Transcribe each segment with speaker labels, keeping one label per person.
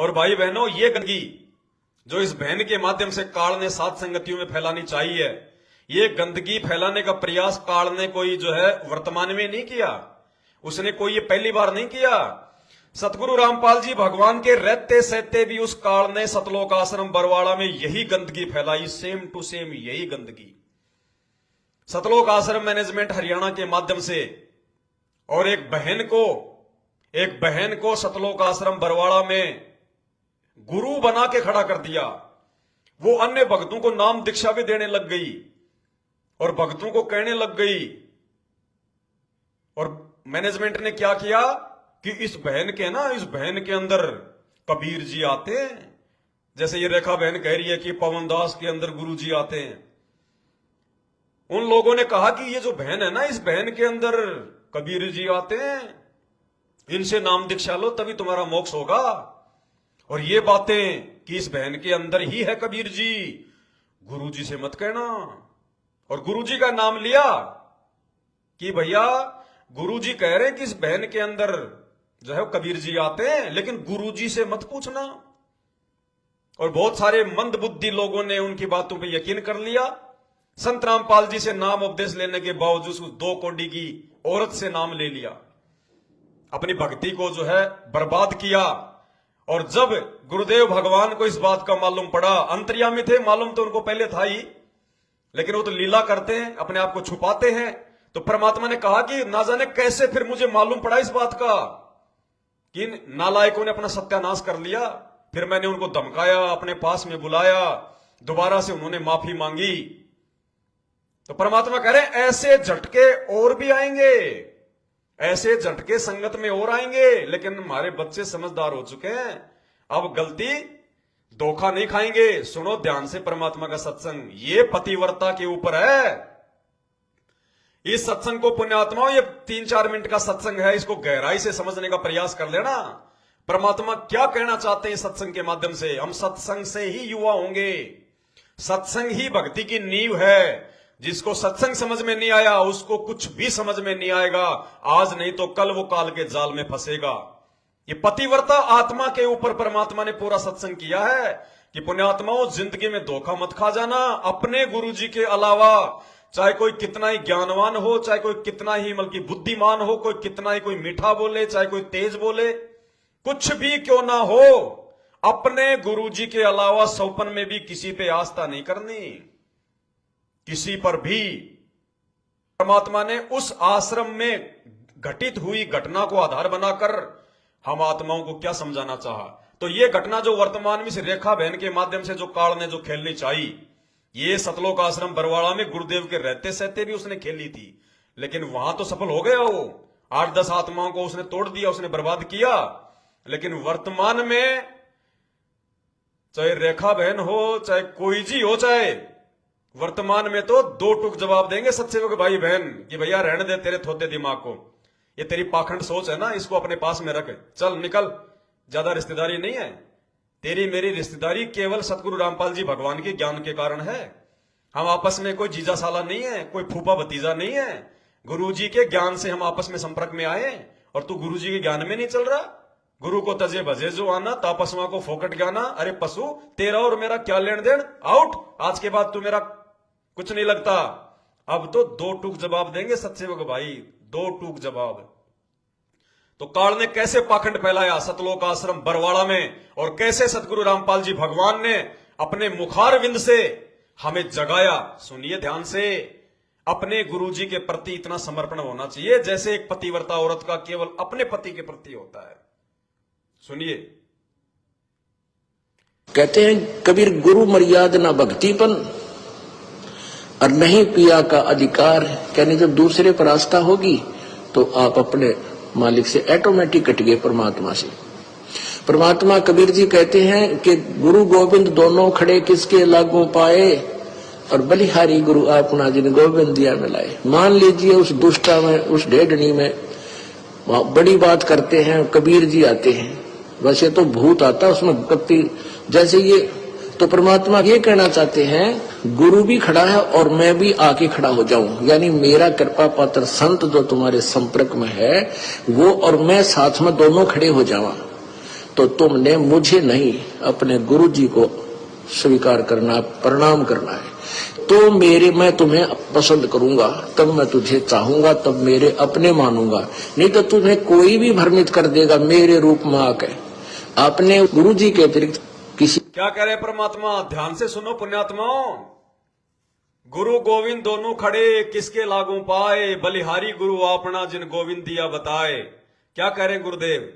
Speaker 1: और भाई बहनों, ये गंदगी जो इस बहन के माध्यम से काल ने सात संगतियों में फैलानी चाहिए, ये गंदगी फैलाने का प्रयास काल ने कोई जो है वर्तमान में नहीं किया, उसने कोई ये पहली बार नहीं किया। सतगुरु रामपाल जी भगवान के रहते सहते भी उस काल ने सतलोक आश्रम बरवाड़ा में यही गंदगी फैलाई, सेम टू सेम यही गंदगी। सतलोक आश्रम मैनेजमेंट हरियाणा के माध्यम से और एक बहन को सतलोक आश्रम बरवाड़ा में गुरु बना के खड़ा कर दिया। वो अन्य भक्तों को नाम दीक्षा भी देने लग गई और भक्तों को कहने लग गई। और मैनेजमेंट ने क्या किया कि इस बहन के अंदर कबीर जी आते हैं, जैसे ये रेखा बहन कह रही है कि पवनदास के अंदर गुरु जी आते हैं। उन लोगों ने कहा कि ये जो बहन है ना, इस बहन के अंदर कबीर जी आते हैं, इनसे नाम दीक्षा लो तभी तुम्हारा मोक्ष होगा। और ये बातें कि इस बहन के अंदर ही है कबीर जी, गुरु जी से मत कहना। और गुरु जी का नाम लिया कि भैया गुरु जी कह रहे हैं कि इस बहन के अंदर जो है कबीर जी आते हैं, लेकिन गुरु जी से मत पूछना। और बहुत सारे मंद बुद्धि लोगों ने उनकी बातों पे यकीन कर लिया। संत रामपाल जी से नाम उपदेश लेने के बावजूद उस 2 कौड़ी की औरत से नाम ले लिया, अपनी भक्ति को जो है बर्बाद किया। और जब गुरुदेव भगवान को इस बात का मालूम पड़ा, अंतर्यामी थे, मालूम तो उनको पहले था ही, लेकिन वो तो लीला करते हैं, अपने आप को छुपाते हैं। तो परमात्मा ने कहा कि ना जाने कैसे फिर मुझे मालूम पड़ा इस बात का कि नालायकों ने अपना सत्यानाश कर लिया। फिर मैंने उनको धमकाया, अपने पास में बुलाया, दोबारा से उन्होंने माफी मांगी। तो परमात्मा कह रहे हैं ऐसे झटके और भी आएंगे, ऐसे झटके संगत में और आएंगे, लेकिन हमारे बच्चे समझदार हो चुके हैं, अब गलती धोखा नहीं खाएंगे। सुनो ध्यान से परमात्मा का सत्संग, ये पतिव्रता के ऊपर है। इस सत्संग को पुण्यात्माओं, ये 3-4 मिनट का सत्संग है, इसको गहराई से समझने का प्रयास कर लेना। परमात्मा क्या कहना चाहते हैं सत्संग के माध्यम से। हम सत्संग से ही युवा होंगे, सत्संग ही भक्ति की नींव है। जिसको सत्संग समझ में नहीं आया उसको कुछ भी समझ में नहीं आएगा, आज नहीं तो कल वो काल के जाल में फंसेगा। ये पतिव्रता आत्मा के ऊपर परमात्मा ने पूरा सत्संग किया है कि पुण्यात्माओं, जिंदगी में धोखा मत खा जाना। अपने गुरु जी के अलावा चाहे कोई कितना ही ज्ञानवान हो, चाहे कोई कितना ही बल्कि बुद्धिमान हो, कोई कितना ही कोई मीठा बोले, चाहे कोई तेज बोले, कुछ भी क्यों ना हो, अपने गुरु जी के अलावा सौपन में भी किसी पे आस्था नहीं करनी, किसी पर भी। परमात्मा ने उस आश्रम में घटित हुई घटना को आधार बनाकर हम आत्माओं को क्या समझाना चाहा। तो ये घटना जो वर्तमान में इस रेखा बहन के माध्यम से जो काल ने जो खेलनी चाहिए, ये सतलोक आश्रम बरवाड़ा में गुरुदेव के रहते सहते भी उसने खेली थी, लेकिन वहां तो सफल हो गया वो। 8-10 आत्माओं को उसने तोड़ दिया, उसने बर्बाद किया। लेकिन वर्तमान में चाहे रेखा बहन हो, चाहे कोई जी हो, चाहे वर्तमान में तो 2 टूक जवाब देंगे सत्सेवक भाई बहन कि भैया रहने दे तेरे थोते दिमाग को, ये तेरी पाखंड सोच है ना, इसको अपने पास में रख, चल निकल, ज्यादा रिश्तेदारी नहीं है। तेरी मेरी रिश्तेदारी केवल सतगुरु रामपाल जी भगवान के ज्ञान के कारण है। हम आपस में कोई जीजा साला नहीं है, कोई फूफा भतीजा नहीं है। गुरु जी के ज्ञान से हम आपस में संपर्क में आए, और तू गुरु जी के ज्ञान में नहीं चल रहा। गुरु को तजे भजे जो आना, तापसवा को फोकट गाना। अरे पशु, तेरा और मेरा क्या लेन देन, आउट, आज के बाद तू मेरा कुछ नहीं लगता। अब तो 2 टूक जवाब देंगे सत्सेवक भाई, 2 टूक जवाब। तो काल ने कैसे पाखंड फैलाया सतलोक आश्रम बरवाड़ा में, और कैसे सतगुरु रामपाल जी भगवान ने अपने मुखारविंद से हमें जगाया। सुनिए ध्यान से, अपने गुरु जी के प्रति इतना समर्पण होना चाहिए जैसे एक पतिव्रता औरत का केवल अपने पति के प्रति होता है। सुनिए,
Speaker 2: कहते हैं कबीर, गुरु मर्यादा ना भक्तिपन और नहीं पिया का अधिकार। कहने जब दूसरे पर आस्था होगी तो आप अपने मालिक से ऑटोमेटिक कट गए, परमात्मा से। परमात्मा कबीर जी कहते हैं कि गुरु गोविंद दोनों खड़े किसके लागू पाए, और बलिहारी गुरु आपना जिन गोविंद दिया मिलाए। मान लीजिए उस दुष्टा में, उस ढेडनी में बड़ी बात करते हैं, कबीर जी आते हैं, वैसे तो भूत आता उसमें कत्ती जैसे ये। तो परमात्मा ये कहना चाहते हैं गुरु भी खड़ा है और मैं भी आके खड़ा हो जाऊं, यानी मेरा कृपा पात्र संत जो तुम्हारे संपर्क में है वो और मैं साथ में दोनों खड़े हो जावा। तो तुमने मुझे नहीं अपने गुरु जी को स्वीकार करना, प्रणाम करना है। तो मैं तुम्हें पसंद करूंगा, तब मैं तुझे चाहूंगा, तब मेरे अपने मानूंगा। नहीं तो तुम्हें कोई भी भ्रमित कर देगा मेरे रूप में आके। आपने गुरु जी के अतिरिक्त किसी
Speaker 1: क्या कह रहे परमात्मा? ध्यान से सुनो पुण्यात्माओं। गुरु गोविंद दोनों खड़े, किसके लागू पाए, बलिहारी गुरु आपना जिन गोविंद दिया बताए। क्या कह रहे गुरुदेव?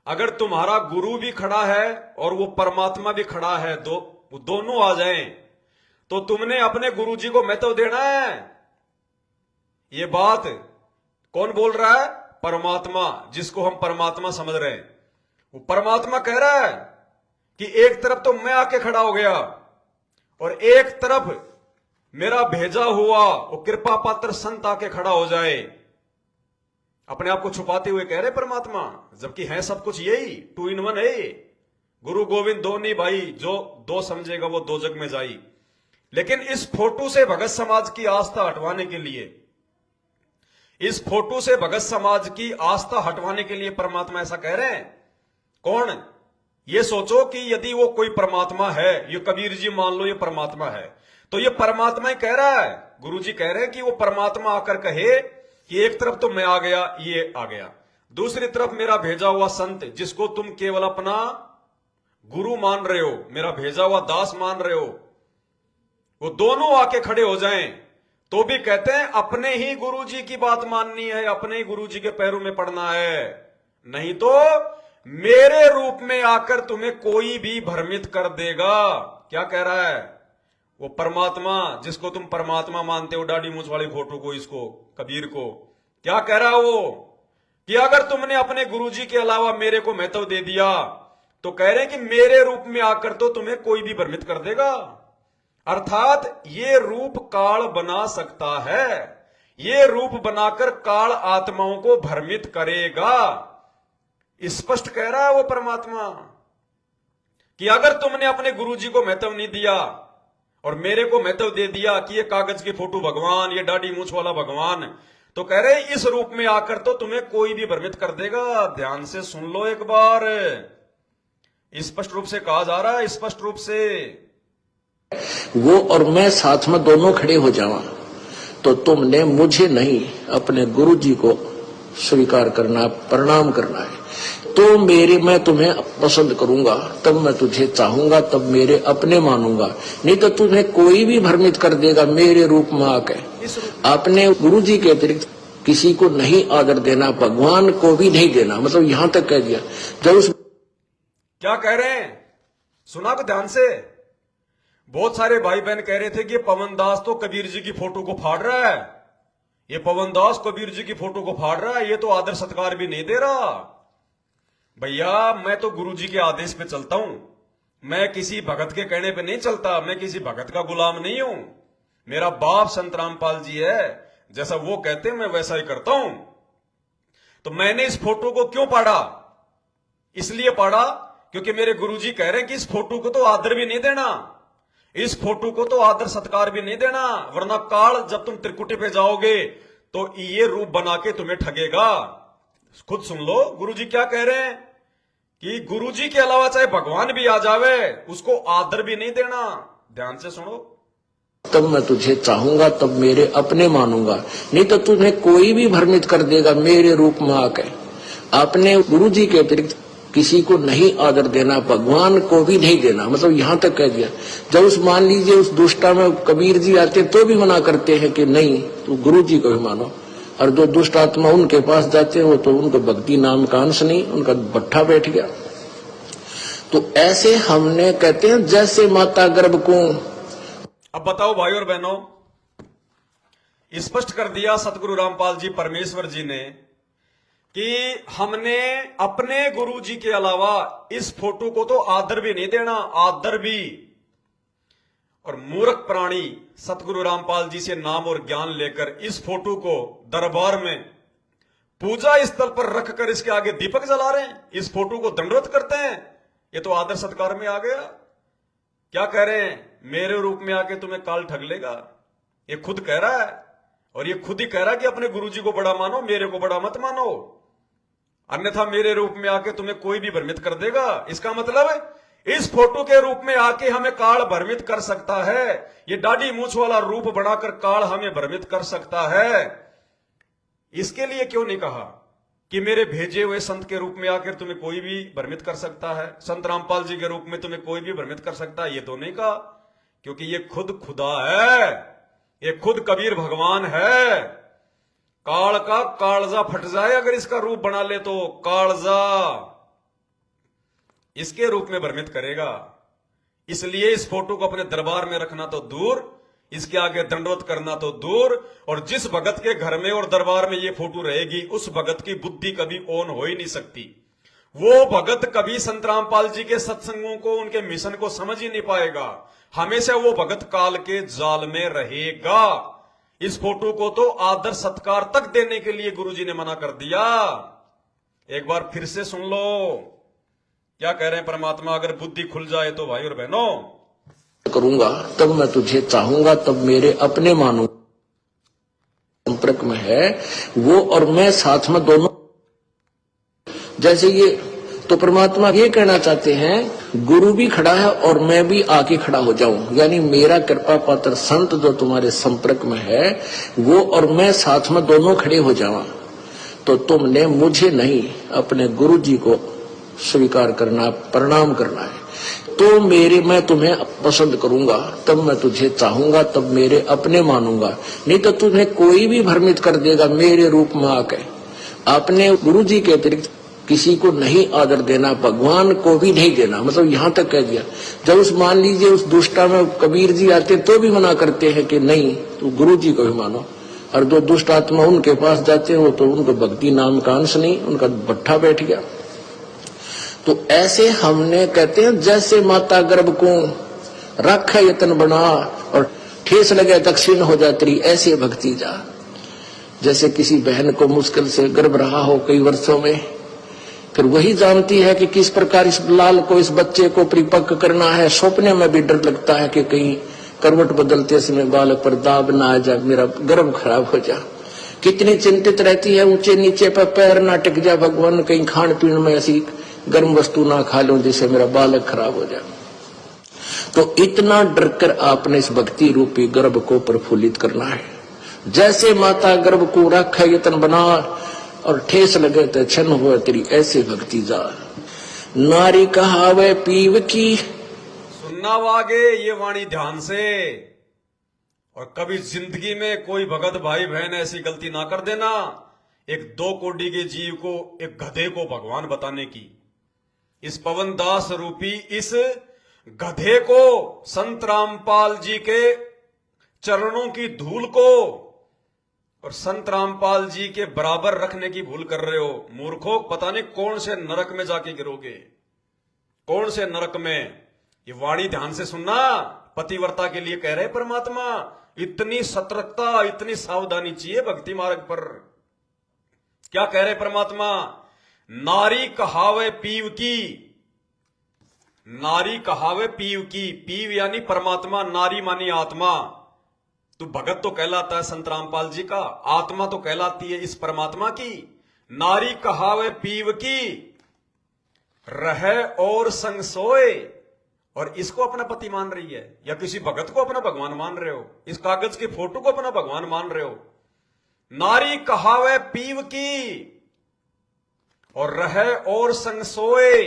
Speaker 1: अगर तुम्हारा गुरु भी खड़ा है और वो परमात्मा भी खड़ा है, दोनों आ जाएं, तो तुमने अपने गुरु जी को महत्व देना है। ये बात कौन बोल रहा है? परमात्मा, जिसको हम परमात्मा समझ रहे हैं। वो परमात्मा कह रहा है कि एक तरफ तो मैं आके खड़ा हो गया और एक तरफ मेरा भेजा हुआ वो कृपा पात्र संत आके खड़ा हो जाए। अपने आप को छुपाते हुए कह रहे परमात्मा, जबकि है सब कुछ यही, 2 in 1 है। गुरु गोविंद दो नहीं भाई, जो दो समझेगा वो दो जग में जाई। लेकिन इस फोटो से भगत समाज की आस्था हटवाने के लिए, इस फोटो से भगत समाज की आस्था हटवाने के लिए परमात्मा ऐसा कह रहे हैं। कौन? ये सोचो कि यदि वो कोई परमात्मा है, ये कबीर जी मान लो ये परमात्मा है, तो ये परमात्मा ही कह रहा है। गुरु जी कह रहे हैं कि वो परमात्मा आकर कहे कि एक तरफ तो मैं आ गया, ये आ गया, दूसरी तरफ मेरा भेजा हुआ संत, जिसको तुम केवल अपना गुरु मान रहे हो, मेरा भेजा हुआ दास मान रहे हो, वो दोनों आके खड़े हो जाएं, तो भी कहते हैं अपने ही गुरु जी की बात माननी है, अपने ही गुरु जी के पैरों में पड़ना है। नहीं तो मेरे रूप में आकर तुम्हें कोई भी भ्रमित कर देगा। क्या कह रहा है वो परमात्मा, जिसको तुम परमात्मा मानते हो, दाढ़ी मूंछ वाली फोटो को, इसको कबीर को? क्या कह रहा है वो कि अगर तुमने अपने गुरुजी के अलावा मेरे को महत्व दे दिया, तो कह रहे हैं कि मेरे रूप में आकर तो तुम्हें कोई भी भ्रमित कर देगा। अर्थात ये रूप काल बना सकता है, ये रूप बनाकर काल आत्माओं को भ्रमित करेगा। स्पष्ट कह रहा है वो परमात्मा कि अगर तुमने अपने गुरुजी को महत्व नहीं दिया और मेरे को महत्व दे दिया कि ये कागज की फोटो भगवान, ये दाढ़ी मूंछ वाला भगवान, तो कह रहे इस रूप में आकर तो तुम्हें कोई भी भ्रमित कर देगा। ध्यान से सुन लो एक बार, स्पष्ट रूप से कहा जा रहा है, स्पष्ट रूप से।
Speaker 2: वो और मैं साथ में दोनों खड़े हो जावा, तो तुमने मुझे नहीं अपने गुरु जी को स्वीकार करना, प्रणाम करना है। तो मैं तुम्हें पसंद करूंगा, तब मैं तुझे चाहूंगा, तब मेरे अपने मानूंगा। नहीं तो तुम्हें कोई भी भ्रमित कर देगा मेरे रूप में आके। आपने गुरु जी के अतिरिक्त किसी को नहीं आदर देना, भगवान को भी नहीं देना, मतलब यहां तक कह दिया। जब उस
Speaker 1: क्या कह रहे हैं सुना को ध्यान से। बहुत सारे भाई बहन कह रहे थे कि पवन दास तो कबीर जी की फोटो को फाड़ रहा है, ये पवन दास कबीर जी की फोटो को फाड़ रहा है, ये तो आदर सत्कार भी नहीं दे रहा। भैया मैं तो गुरु जी के आदेश पे चलता हूं, मैं किसी भगत के कहने पे नहीं चलता, मैं किसी भगत का गुलाम नहीं हूं। मेरा बाप संत रामपाल जी है, जैसा वो कहते हैं मैं वैसा ही करता हूं। तो मैंने इस फोटो को क्यों पाड़ा? इसलिए पाड़ा क्योंकि मेरे गुरुजी कह रहे हैं कि इस फोटो को तो आदर भी नहीं देना, इस फोटो को तो आदर सत्कार भी नहीं देना, वरना काल जब तुम त्रिकुटी पे जाओगे तो ये रूप बना के तुम्हें ठगेगा। खुद सुन लो गुरुजी क्या कह रहे हैं कि गुरुजी के अलावा चाहे भगवान भी आ जावे, उसको आदर भी नहीं देना। ध्यान से सुनो।
Speaker 2: तब मैं तुझे चाहूंगा, तब मेरे अपने मानूंगा। नहीं तो तुम्हें कोई भी भ्रमित कर देगा मेरे रूप में आके। आपने गुरु जी के अतिरिक्त किसी को नहीं आदर देना, भगवान को भी नहीं देना, मतलब यहां तक कह दिया। जब उस मान लीजिए उस दुष्टा में कबीर जी आते तो भी मना करते हैं कि नहीं तो गुरु जी को भी मानो, और जो दुष्ट आत्मा उनके पास जाते हैं वो तो उनको भक्ति नाम का अंश नहीं, उनका भट्ठा बैठ गया। तो ऐसे हमने कहते हैं जैसे माता गर्भ को।
Speaker 1: अब बताओ भाई और बहनों, स्पष्ट कर दिया सतगुरु रामपाल जी परमेश्वर जी ने कि हमने अपने गुरु जी के अलावा इस फोटो को तो आदर भी नहीं देना, आदर भी। और मूर्ख प्राणी सतगुरु रामपाल जी से नाम और ज्ञान लेकर इस फोटो को दरबार में पूजा स्थल पर रखकर इसके आगे दीपक जला रहे हैं, इस फोटो को दंडवत करते हैं। ये तो आदर सत्कार में आ गया। क्या कह रहे हैं? मेरे रूप में आके तुम्हें काल ठग लेगा, ये खुद कह रहा है। और ये खुद ही कह रहा है कि अपने गुरुजी को बड़ा मानो, मेरे को बड़ा मत मानो। अन्यथा मेरे रूप में आके तुम्हें कोई भी भ्रमित कर देगा। इसका मतलब है इस फोटो के रूप में आके हमें काल भ्रमित कर सकता है। ये दाढ़ी मूछ वाला रूप बनाकर काल हमें भ्रमित कर सकता है। इसके लिए क्यों नहीं कहा कि मेरे भेजे हुए संत के रूप में आकर तुम्हें कोई भी भ्रमित कर सकता है, संत रामपाल जी के रूप में तुम्हें कोई भी भ्रमित कर सकता है? ये तो नहीं कहा, क्योंकि ये खुद खुदा है, ये खुद कबीर भगवान है। काल का कालजा फट जाए अगर इसका रूप बना ले तो कालजा इसके रूप में भ्रमित करेगा। इसलिए इस फोटो को अपने दरबार में रखना तो दूर, इसके आगे दंडवत करना तो दूर। और जिस भगत के घर में और दरबार में ये फोटो रहेगी उस भगत की बुद्धि कभी ऑन हो ही नहीं सकती। वो भगत कभी संत रामपाल जी के सत्संगों को, उनके मिशन को समझ ही नहीं पाएगा। हमेशा वो भगत काल के जाल में रहेगा। इस फोटो को तो आदर सत्कार तक देने के लिए गुरुजी ने मना कर दिया। एक बार फिर से सुन लो क्या कह रहे हैं परमात्मा। अगर बुद्धि खुल जाए तो भाई और बहनों,
Speaker 2: करूंगा तब मैं तुझे चाहूंगा, तब मेरे अपने मानू संपर्क में है वो और मैं साथ में दोनों। जैसे ये तो परमात्मा ये कहना चाहते हैं गुरु भी खड़ा है और मैं भी आके खड़ा हो जाऊं, यानी मेरा कृपा पात्र संत जो तुम्हारे संपर्क में है वो और मैं साथ में दोनों खड़े हो जावा। तो तुमने मुझे नहीं अपने गुरु जी को स्वीकार करना, प्रणाम करना है। तो मैं तुम्हें पसंद करूंगा, तब मैं तुझे चाहूंगा, तब मेरे अपने मानूंगा। नहीं तो तुम्हें कोई भी भ्रमित कर देगा मेरे रूप में आके। आपने गुरु जी के अतिरिक्त किसी को नहीं आदर देना, भगवान को भी नहीं देना। मतलब यहां तक कह दिया। जब उस मान लीजिए उस दुष्टा में कबीर जी आते तो भी मना करते हैं कि नहीं तो गुरु जी को भी मानो। और जो दुष्ट आत्मा उनके पास जाते हो तो उनको भक्ति नाम का अंश नहीं, उनका भट्ठा बैठ गया। तो ऐसे हमने कहते हैं जैसे माता गर्भ को रख यतन बना और ठेस लगे दक्षिण हो जाती, ऐसे भक्ति जा। जैसे किसी बहन को मुश्किल से गर्भ रहा हो कई वर्षों में, फिर वही जानती है कि किस प्रकार इस लाल को, इस बच्चे को परिपक्व करना है। सपने में भी डर लगता है कि कहीं करवट बदलते समय बालक पर दाब ना आ जाए, मेरा गर्भ खराब हो जाए। कितनी चिंतित रहती है, ऊंचे नीचे पर पैर ना टिक जाए, भगवान कहीं खान पीन में ऐसी गर्म वस्तु ना खा लूं जिससे मेरा बालक खराब हो जाए। तो इतना डर कर आपने इस भक्ति रूपी गर्भ को प्रफुल्लित करना है। जैसे माता गर्भ को रख यतन बना और ठेस लगे तो क्षण हुआ तेरी, ऐसे भक्ति जा। नारी कहावे पीव की,
Speaker 1: सुनना वागे ये वाणी ध्यान से। और कभी जिंदगी में कोई भगत भाई बहन ऐसी गलती ना कर देना एक 2 कोड़ी के जीव को, एक गधे को भगवान बताने की। इस पवन दास रूपी इस गधे को, संत रामपाल जी के चरणों की धूल को और संत रामपाल जी के बराबर रखने की भूल कर रहे हो। मूर्खों, पता नहीं कौन से नरक में जाके गिरोगे, कौन से नरक में। ये वाणी ध्यान से सुनना। पतिव्रता के लिए कह रहे परमात्मा, इतनी सतर्कता, इतनी सावधानी चाहिए भक्ति मार्ग पर। क्या कह रहे परमात्मा? नारी कहावे पीव की, नारी कहावे पीव की। पीव यानी परमात्मा, नारी मानी आत्मा। तू भगत तो कहलाता है संत रामपाल जी का, आत्मा तो कहलाती है इस परमात्मा की। नारी कहावे पीव की, रहे और संग सोए। और इसको अपना पति मान रही है या किसी भगत को अपना भगवान मान रहे हो? इस कागज के फोटो को अपना भगवान मान रहे हो? नारी कहावे पीव की और रहे और संग सोए,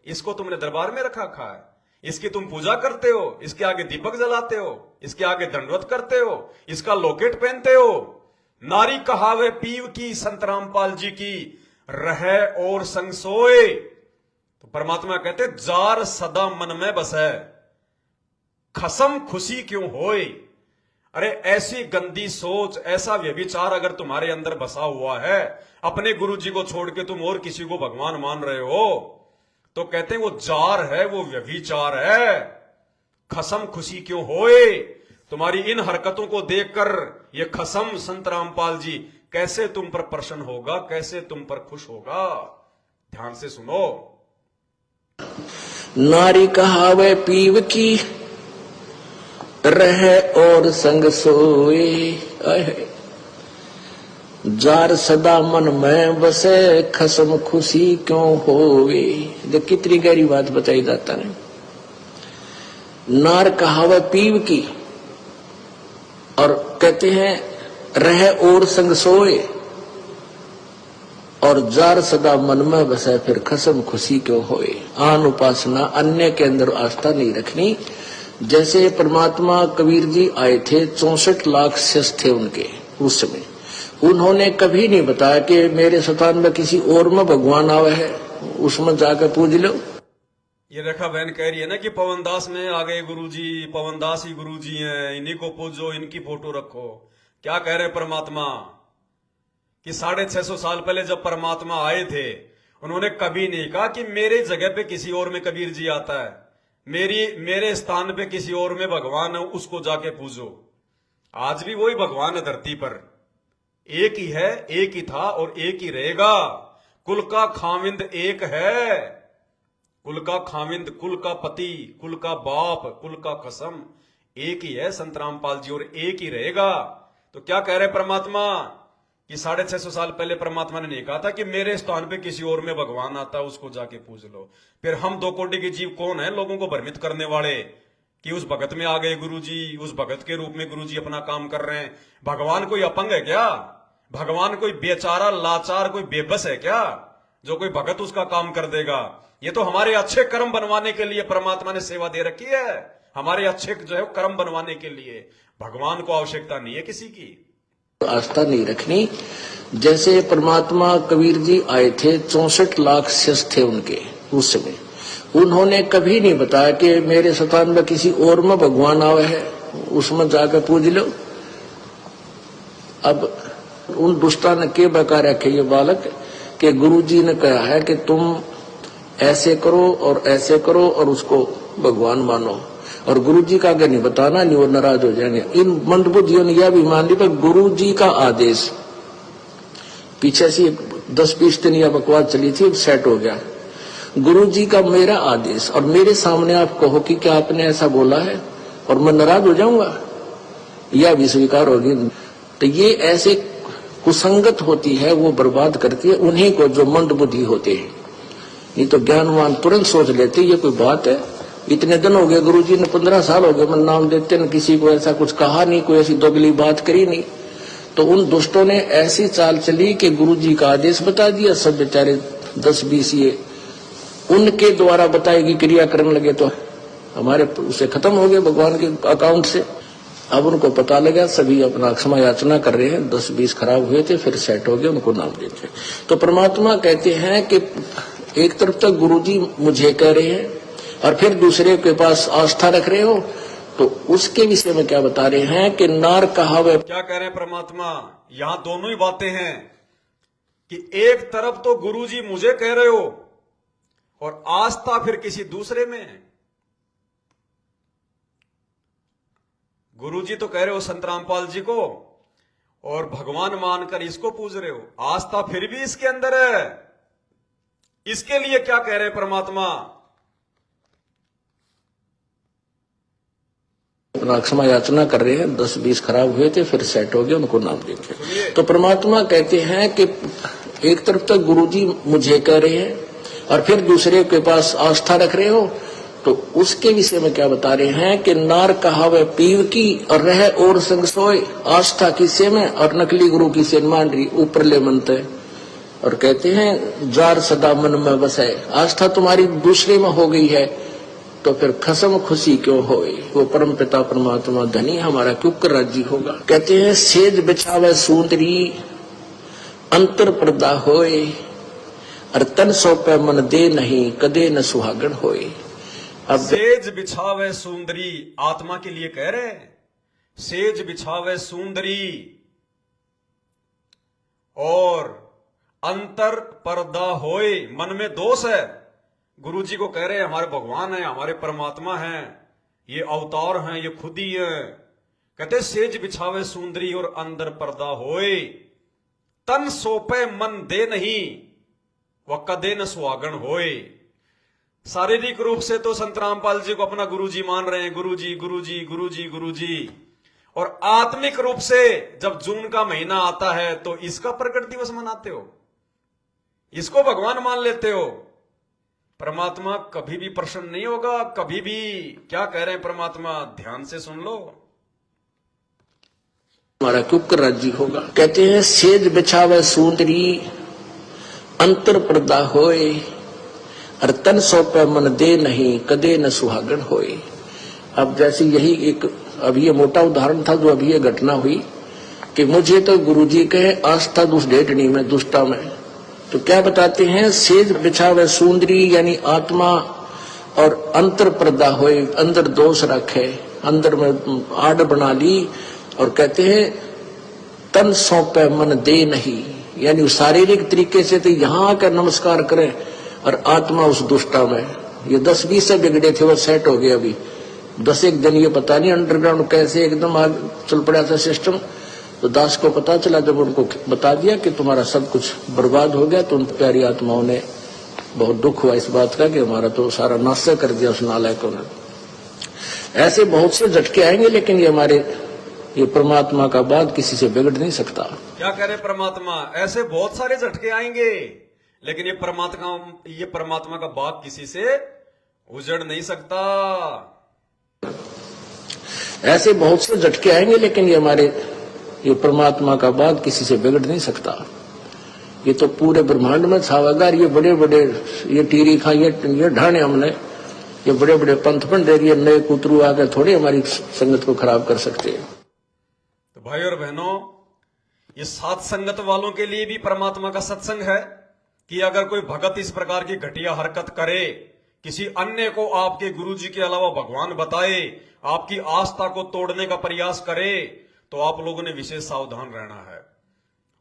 Speaker 1: इसको तुमने दरबार में रखा है। इसकी तुम पूजा करते हो, इसके आगे दीपक जलाते हो, इसके आगे दंडवत करते हो, इसका लॉकेट पहनते हो। नारी कहावे पीव की, संत रामपाल जी की, रहे और संग सोए। तो परमात्मा कहते जार सदा मन में बसे, खसम खुशी क्यों होए। अरे ऐसी गंदी सोच, ऐसा व्यभिचार अगर तुम्हारे अंदर बसा हुआ है, अपने गुरु जी को छोड़ के तुम और किसी को भगवान मान रहे हो, तो कहते हैं वो जार है, वो व्यभिचार है। खसम खुशी क्यों होए। तुम्हारी इन हरकतों को देखकर ये खसम संत रामपाल जी कैसे तुम पर प्रसन्न होगा, कैसे तुम पर खुश होगा। ध्यान से सुनो।
Speaker 2: नारी कहावे पीव की, रहे और संग सोए। जार सदा मन में बसे खसम खुशी क्यों होवे। देख कितनी गहरी बात बताई जाता है। नार कहावत पीव की, और कहते हैं रह और संग सोए, और जार सदा मन में बसे फिर खसम खुशी क्यों होए। आन उपासना, अन्य के अंदर आस्था नहीं रखनी। जैसे परमात्मा कबीर जी आए थे, 64 लाख शिष्य थे उनके उस समय। उन्होंने कभी नहीं बताया कि मेरे स्थान में किसी और में भगवान आवे है, उसमें जाकर पूज लो।
Speaker 1: ये रेखा बहन कह रही है ना कि पवनदास में आ गए गुरुजी, पवनदास ही गुरुजी हैं, इन्हीं को पूजो, इनकी फोटो रखो। क्या कह रहे परमात्मा कि 650 साल पहले जब परमात्मा आए थे, उन्होंने कभी नहीं कहा कि मेरे जगह पे किसी और में कबीर जी आता है, मेरे स्थान पे किसी और में भगवान है, उसको जाके पूजो। आज भी वही भगवान है धरती पर, एक ही है, एक ही था और एक ही रहेगा। कुल का खाविंद एक है, कुल का खाविंद, कुल का पति, कुल का बाप, कुल का कसम एक ही है संत रामपाल जी, और एक ही रहेगा। तो क्या कह रहे परमात्मा कि 650 साल पहले परमात्मा ने नहीं कहा था कि मेरे स्थान पे किसी और में भगवान आता है, उसको जाके पूज लो। फिर हम 2 कोटि के जीव कौन है लोगों को भ्रमित करने वाले कि उस भगत में आ गए गुरुजी, उस भगत के रूप में गुरुजी अपना काम कर रहे हैं। भगवान कोई अपंग है क्या? भगवान कोई बेचारा लाचार कोई बेबस है क्या जो कोई भगत उसका काम कर देगा? ये तो हमारे अच्छे कर्म बनवाने के लिए परमात्मा ने सेवा दे रखी है, हमारे अच्छे जो है कर्म बनवाने के लिए। भगवान को आवश्यकता नहीं है किसी की।
Speaker 2: आस्था नहीं रखनी। जैसे परमात्मा कबीर जी आए थे, 64 लाख शिष्य थे उनके उस समय। उन्होंने कभी नहीं बताया कि मेरे स्थान में किसी और में भगवान आवे है, उसमें जाकर पूज लो। अब उन दुष्टा ने के बका रखे ये बालक कि गुरुजी ने कहा है कि तुम ऐसे करो और ऐसे करो और उसको भगवान मानो, और गुरुजी का अगर नहीं बताना नहीं वो नाराज हो जाएंगे। इन मंदबुद्धियों ने यह भी मान ली पर गुरुजी का आदेश, पीछे से 10-20 दिन यह बकवास चली थी, सेट हो गया। गुरुजी का मेरा आदेश और मेरे सामने आप कहो कि क्या आपने ऐसा बोला है और मैं नाराज हो जाऊंगा, यह भी स्वीकार होगी। तो ये ऐसे कुसंगत होती है, वो बर्बाद करती है उन्हीं को जो मंद बुद्धि होते हैं। नहीं तो ज्ञानवान तुरंत सोच लेते ये कोई बात है। इतने दिन हो गए गुरुजी ने, 15 साल हो गए, मैं नाम देते न किसी को ऐसा कुछ कहा नहीं, कोई ऐसी दोगली बात करी नहीं। तो उन दुष्टों ने ऐसी चाल चली कि गुरुजी का आदेश बता दिया, सब बेचारे 10-20 ये उनके द्वारा बताएगी क्रिया करने लगे, तो हमारे उसे खत्म हो गए भगवान के अकाउंट से। अब उनको पता लगा, सभी अपना क्षमा याचना कर रहे हैं। 10-20 खराब हुए थे, फिर सेट हो गए, उनको नाम देते। तो परमात्मा कहते हैं कि एक तरफ तक गुरुजी मुझे कह रहे हैं और फिर दूसरे के पास आस्था रख रहे हो, तो उसके विषय में क्या बता रहे हैं कि नार कहावे।
Speaker 1: क्या कह रहे हैं परमात्मा? यहां दोनों ही बातें हैं कि एक तरफ तो गुरुजी मुझे कह रहे हो और आस्था फिर किसी दूसरे में है। गुरुजी तो कह रहे हो संत रामपाल जी को और भगवान मानकर इसको पूज रहे हो, आस्था फिर भी इसके अंदर है। इसके लिए क्या कह रहे हैं परमात्मा?
Speaker 2: अपना क्षमा याचना कर रहे हैं, 10-20 खराब हुए थे, फिर सेट हो गए, उनको नाम देते। तो परमात्मा कहते हैं कि एक तरफ तक गुरुजी मुझे कह रहे हैं और फिर दूसरे के पास आस्था रख रहे हो, तो उसके विषय में क्या बता रहे हैं कि नार कहावे पीव की और रह और संग सोए। आस्था किसे में और नकली गुरु किसे मान रही, ऊपर ले मनते। और कहते हैं जार सदा मन में बसे। आस्था तुम्हारी दूसरे में हो गई है तो फिर खसम खुशी क्यों होए। वो परम पिता परमात्मा धनी हमारा क्यों कर राजी होगा। कहते हैं सेज बिछावे सुंदरी अंतर पर्दा होए, और तन सौंपे मन दे नहीं कदे न सुहागन होए।
Speaker 1: अब सेज बिछावे सुंदरी आत्मा के लिए कह रहे हैं, सेज बिछावे सुंदरी और अंतर पर्दा होए। मन में दोष है, गुरुजी को कह रहे हैं हमारे भगवान है, हमारे परमात्मा हैं, ये अवतार हैं, ये खुद ही हैं। कहते सेज बिछावे सुंदरी और अंदर पर्दा होए, तन सौंपे मन दे नहीं व कदे न सुहागन होए। शारीरिक रूप से तो संत रामपाल जी को अपना गुरुजी मान रहे हैं, गुरुजी गुरुजी गुरुजी गुरुजी, और आत्मिक रूप से जब जून का महीना आता है तो इसका प्रकट दिवस मनाते हो, इसको भगवान मान लेते हो। परमात्मा कभी भी प्रसन्न नहीं होगा, कभी भी। क्या कह रहे हैं परमात्मा, ध्यान से सुन लो।
Speaker 2: हमारा कुकर राज्य होगा। कहते हैं सेज बिछावे सुंदरी अंतर पर्दा होए, और तन सौंपे मन दे नहीं कदे न सुहागन होए। अब जैसे यही एक अभी ये मोटा उदाहरण था जो अभी ये घटना हुई कि मुझे तो गुरुजी कहे आस्था दुष्ट डेटनी में दुष्टा में, तो क्या बताते हैं, सेज बिछावे सुंदरी यानी आत्मा और अंतर पर्दा होए, अंदर दोष रखे, अंदर में आड़ बना ली, और कहते हैं तन सौंपे मन दे नहीं, यानी शारीरिक तरीके से तो यहां आकर नमस्कार करें और आत्मा उस दुष्टा में। ये 10-20 से बिगड़े थे, वो सेट हो गए अभी 10 दिन। ये पता नहीं अंडरग्राउंड कैसे एकदम आग चल पड़ा था सिस्टम। तो दास को पता चला, जब उनको बता दिया कि तुम्हारा सब कुछ बर्बाद हो गया, तो उन प्यारी आत्माओं ने बहुत दुख हुआ इस बात का कि हमारा तो सारा नाश कर दिया उस नालायकों ने। ऐसे बहुत से झटके आएंगे, लेकिन ये परमात्मा का बात किसी से बिगड़ नहीं सकता।
Speaker 1: क्या कह रहे परमात्मा, ऐसे बहुत सारे झटके आएंगे, लेकिन ये परमात्मा का बात किसी से उजड़ नहीं सकता।
Speaker 2: ऐसे बहुत से झटके आएंगे, लेकिन ये परमात्मा का बात किसी से बिगड़ नहीं सकता। ये तो पूरे ब्रह्मांड में छावेगा। ये बड़े बड़े ये टीरी खा ये ढाने हमने, ये बड़े बड़े पंथ पंडे, ये नए कुतरू आकर थोड़ी हमारी संगत को खराब कर सकते हैं।
Speaker 1: तो भाई और बहनों, ये सात संगत वालों के लिए भी परमात्मा का सत्संग है कि अगर कोई भगत इस प्रकार की घटिया हरकत करे, किसी अन्य को आपके गुरुजी के अलावा भगवान बताए, आपकी आस्था को तोड़ने का प्रयास करे, तो आप लोगों ने विशेष सावधान रहना है।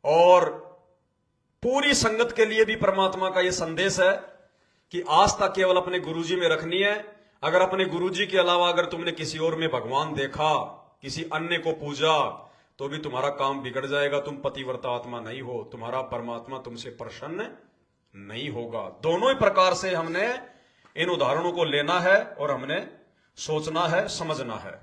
Speaker 1: और पूरी संगत के लिए भी परमात्मा का यह संदेश है कि आस्था केवल अपने गुरुजी में रखनी है। अगर अपने गुरुजी के अलावा अगर तुमने किसी और में भगवान देखा, किसी अन्य को पूजा, तो भी तुम्हारा काम बिगड़ जाएगा। तुम पतिव्रता आत्मा नहीं हो, तुम्हारा परमात्मा तुमसे प्रसन्न नहीं होगा। दोनों ही प्रकार से हमने इन उदाहरणों को लेना है और हमने सोचना है, समझना है।